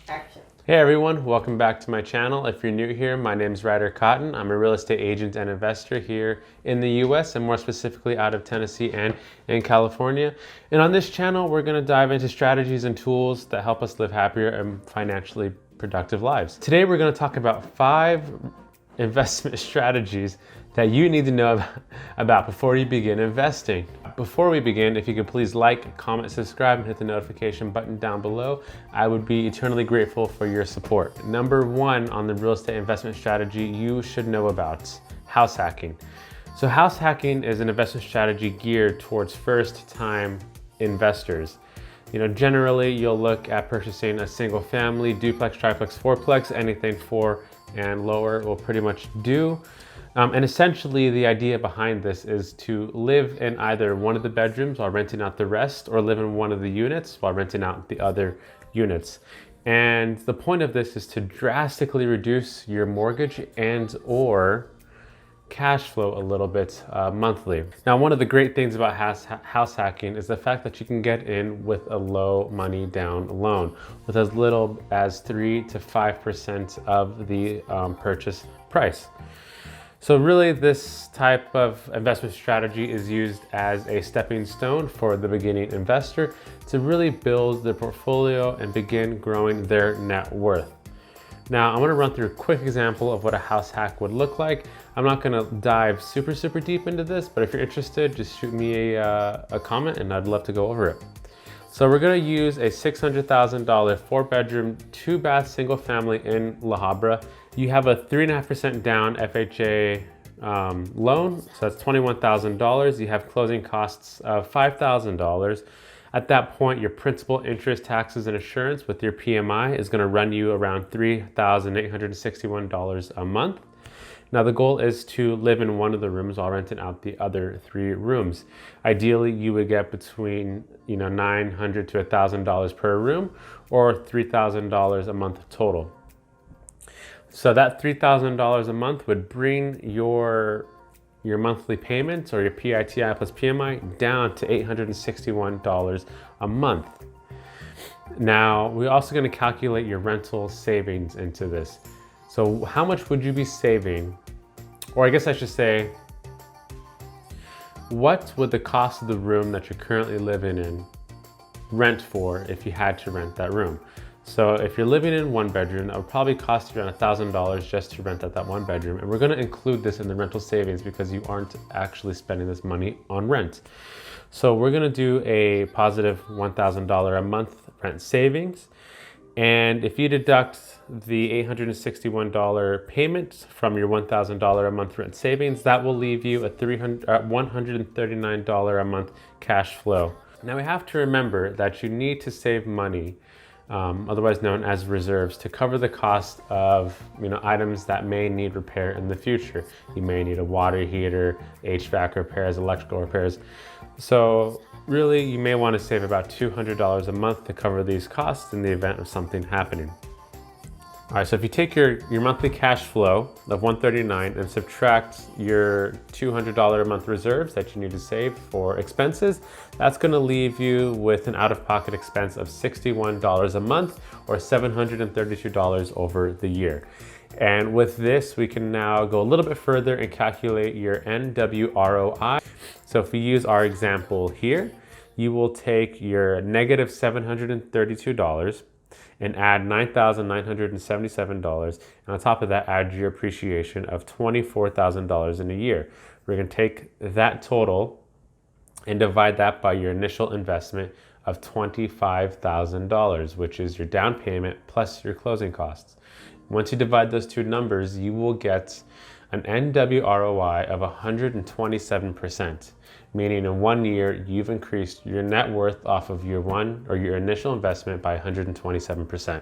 Action. Hey everyone, welcome back to my channel. If you're new here, my name is Ryder Cotton. I'm a real estate agent and investor here in the US and more specifically out of Tennessee and in California. And on this channel, we're going to dive into strategies and tools that help us live happier and financially productive lives. Today, we're going to talk about 5 investment strategies that you need to know about before you begin investing. Before we begin, if you could please like, comment, subscribe, and hit the notification button down below, I would be eternally grateful for your support. Number 1 on the real estate investment strategy you should know about, house hacking. So house hacking is an investment strategy geared towards first-time investors. You know, generally you'll look at purchasing a single family, duplex, triplex, fourplex, anything 4 and lower will pretty much do. And essentially the idea behind this is to live in either one of the bedrooms while renting out the rest, or live in one of the units while renting out the other units. And the point of this is to drastically reduce your mortgage and or cash flow a little bit monthly. Now, one of the great things about house hacking is the fact that you can get in with a low money down loan with as little as 3 to 5% of the purchase price. So really, this type of investment strategy is used as a stepping stone for the beginning investor to really build their portfolio and begin growing their net worth. Now, I'm going to run through a quick example of what a house hack would look like. I'm not going to dive super deep into this, but if you're interested, just shoot me a comment and I'd love to go over it. So we're going to use a $600,000 4-bedroom, 2-bath single family in La Habra. You have a 3.5% down FHA loan, so that's $21,000. You have closing costs of $5,000. At that point, your principal, interest, taxes, and insurance with your PMI is going to run you around $3,861 a month. Now, the goal is to live in one of the rooms while renting out the other 3 rooms. Ideally, you would get between $900 to $1,000 per room, or $3,000 a month total. So that $3,000 a month would bring your monthly payments, or your PITI plus PMI, down to $861 a month. Now, we're also going to calculate your rental savings into this. So how much would you be saving? Or I guess I should say, what would the cost of the room that you're currently living in rent for if you had to rent that room? So if you're living in 1 bedroom, it would probably cost you around $1,000 just to rent out that 1 bedroom. And we're going to include this in the rental savings because you aren't actually spending this money on rent. So we're going to do a positive $1,000 a month rent savings. And if you deduct the $861 payment from your $1,000 a month rent savings, that will leave you a $139 a month cash flow. Now, we have to remember that you need to save money, otherwise known as reserves, to cover the cost of items that may need repair in the future. You may need a water heater, HVAC repairs, electrical repairs. So really, you may want to save about $200 a month to cover these costs in the event of something happening. All right, so if you take your monthly cash flow of $139 and subtract your $200 a month reserves that you need to save for expenses, that's going to leave you with an out-of-pocket expense of $61 a month, or $732 over the year. And with this, we can now go a little bit further and calculate your NWROI. So if we use our example here, you will take your negative $732 and add $9,977, and on top of that, add your appreciation of $24,000 in a year. We're going to take that total and divide that by your initial investment of $25,000, which is your down payment plus your closing costs. Once you divide those two numbers, you will get an NWROI of 127%, meaning in 1 year, you've increased your net worth off of your initial investment by 127%.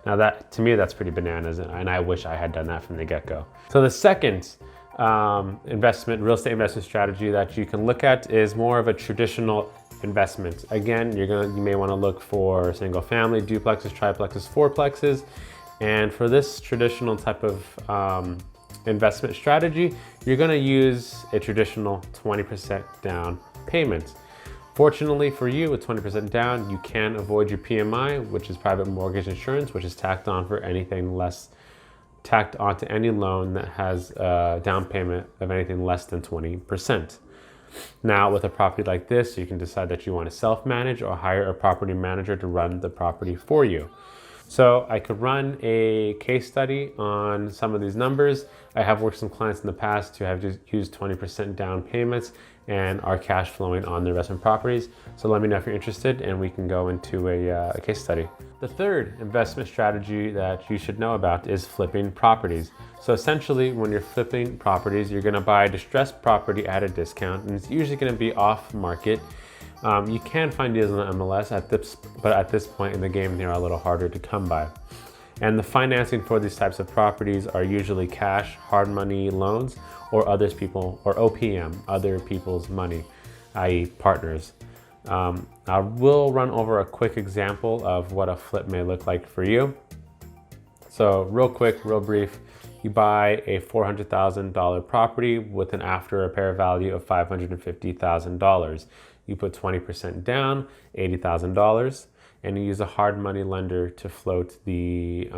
Now to me, that's pretty bananas, and I wish I had done that from the get-go. So the second real estate investment strategy that you can look at is more of a traditional investment. Again, you may want to look for single family, duplexes, triplexes, fourplexes. And for this traditional type of investment strategy, you're going to use a traditional 20% down payment. Fortunately for you, with 20% down, you can avoid your PMI, which is private mortgage insurance, which is tacked on for anything less, tacked onto any loan that has a down payment of anything less than 20%. Now, with a property like this, you can decide that you want to self-manage or hire a property manager to run the property for you. So I could run a case study on some of these numbers. I have worked with some clients in the past who have just used 20% down payments and are cash flowing on their investment properties. So let me know if you're interested and we can go into a case study. The third investment strategy that you should know about is flipping properties. So essentially, when you're flipping properties, you're gonna buy a distressed property at a discount, and it's usually gonna be off market. You can find deals on the MLS, but at this point in the game, they're a little harder to come by. And the financing for these types of properties are usually cash, hard money loans, or OPM, other people's money, i.e. partners. I will run over a quick example of what a flip may look like for you. So real quick, real brief, you buy a $400,000 property with an after repair value of $550,000. You put 20% down, $80,000, and you use a hard money lender to float the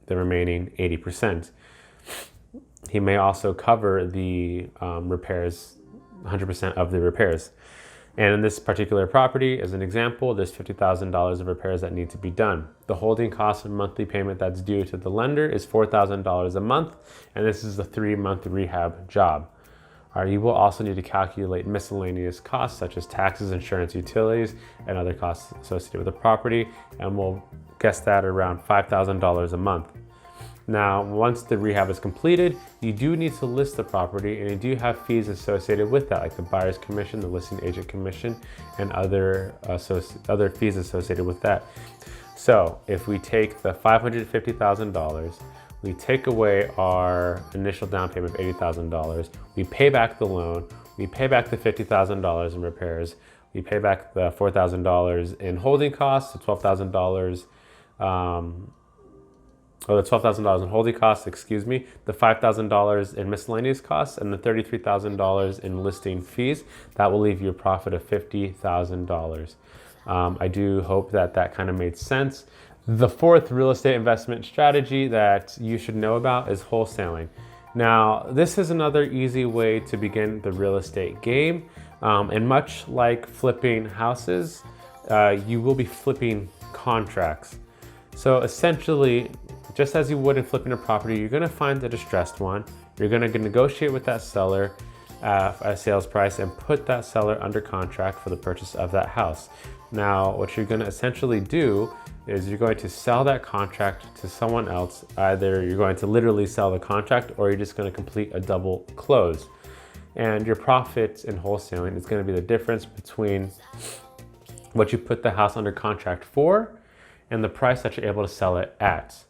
remaining 80%. He may also cover the repairs, 100% of the repairs. And in this particular property, as an example, there's $50,000 of repairs that need to be done. The holding cost and monthly payment that's due to the lender is $4,000 a month, and this is a 3-month rehab job. You will also need to calculate miscellaneous costs such as taxes, insurance, utilities, and other costs associated with the property, and we'll guess that around $5,000 a month. Now, once the rehab is completed, you do need to list the property, and you do have fees associated with that, like the buyer's commission, the listing agent commission, and other fees associated with that. So if we take the $550,000, we take away our initial down payment of $80,000, we pay back the loan, we pay back the $50,000 in repairs, we pay back the $4,000 in holding costs, the $12,000 the $12,000 in holding costs, excuse me, the $5,000 in miscellaneous costs, and the $33,000 in listing fees. That will leave you a profit of $50,000. I do hope that that kind of made sense. The fourth real estate investment strategy that you should know about is wholesaling. Now, this is another easy way to begin the real estate game. And much like flipping houses, you will be flipping contracts. So essentially, just as you would in flipping a property, you're gonna find a distressed one. You're gonna negotiate with that seller at a sales price and put that seller under contract for the purchase of that house. Now, what you're gonna essentially do is you're going to sell that contract to someone else. Either you're going to literally sell the contract or you're just gonna complete a double close. And your profit in wholesaling is gonna be the difference between what you put the house under contract for and the price that you're able to sell it at.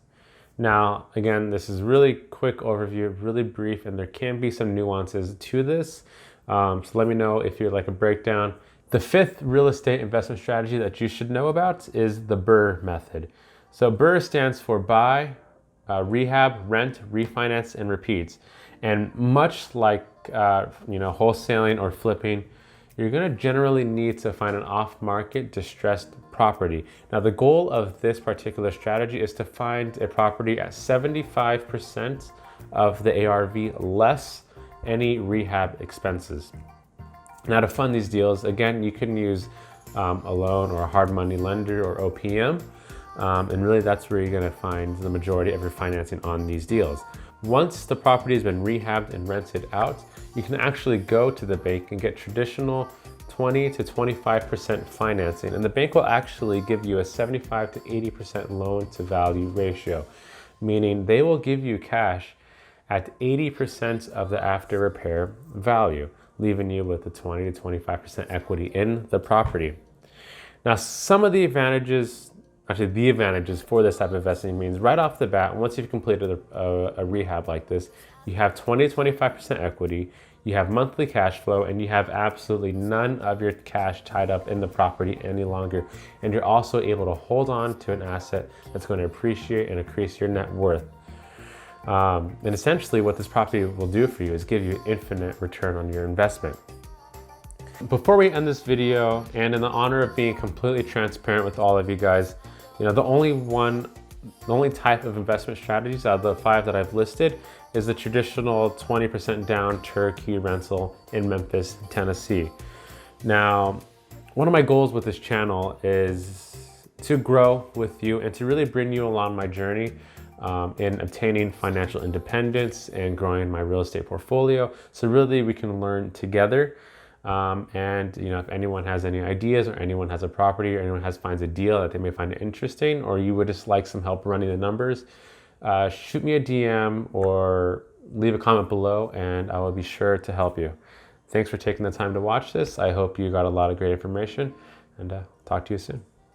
Now, again, this is really quick overview, really brief, and there can be some nuances to this. So let me know if you'd like a breakdown. The fifth real estate investment strategy that you should know about is the BRRRR method. So BRRRR stands for buy, rehab, rent, refinance, and repeats. And much like wholesaling or flipping, you're gonna generally need to find an off-market distressed property. Now, the goal of this particular strategy is to find a property at 75% of the ARV less any rehab expenses. Now, to fund these deals, again, you can use a loan or a hard money lender or OPM, and really that's where you're gonna find the majority of your financing on these deals. Once the property has been rehabbed and rented out, you can actually go to the bank and get traditional 20 to 25% financing, and the bank will actually give you a 75 to 80% loan to value ratio, meaning they will give you cash at 80% of the after repair value, leaving you with the 20 to 25% equity in the property. Now, some of the advantages for this type of investing means right off the bat, once you've completed a rehab like this, you have 20 to 25% equity, you have monthly cash flow, and you have absolutely none of your cash tied up in the property any longer. And you're also able to hold on to an asset that's going to appreciate and increase your net worth. And essentially what this property will do for you is give you infinite return on your investment. Before we end this video, and in the honor of being completely transparent with all of you guys, the only type of investment strategies out of the 5 that I've listed is the traditional 20% down turnkey rental in Memphis, Tennessee. Now, one of my goals with this channel is to grow with you and to really bring you along my journey in obtaining financial independence and growing my real estate portfolio. So really we can learn together. And if anyone has any ideas, or anyone has a property, or anyone finds a deal that they may find interesting, or you would just like some help running the numbers, shoot me a DM or leave a comment below and I will be sure to help you. Thanks for taking the time to watch this. I hope you got a lot of great information, and talk to you soon.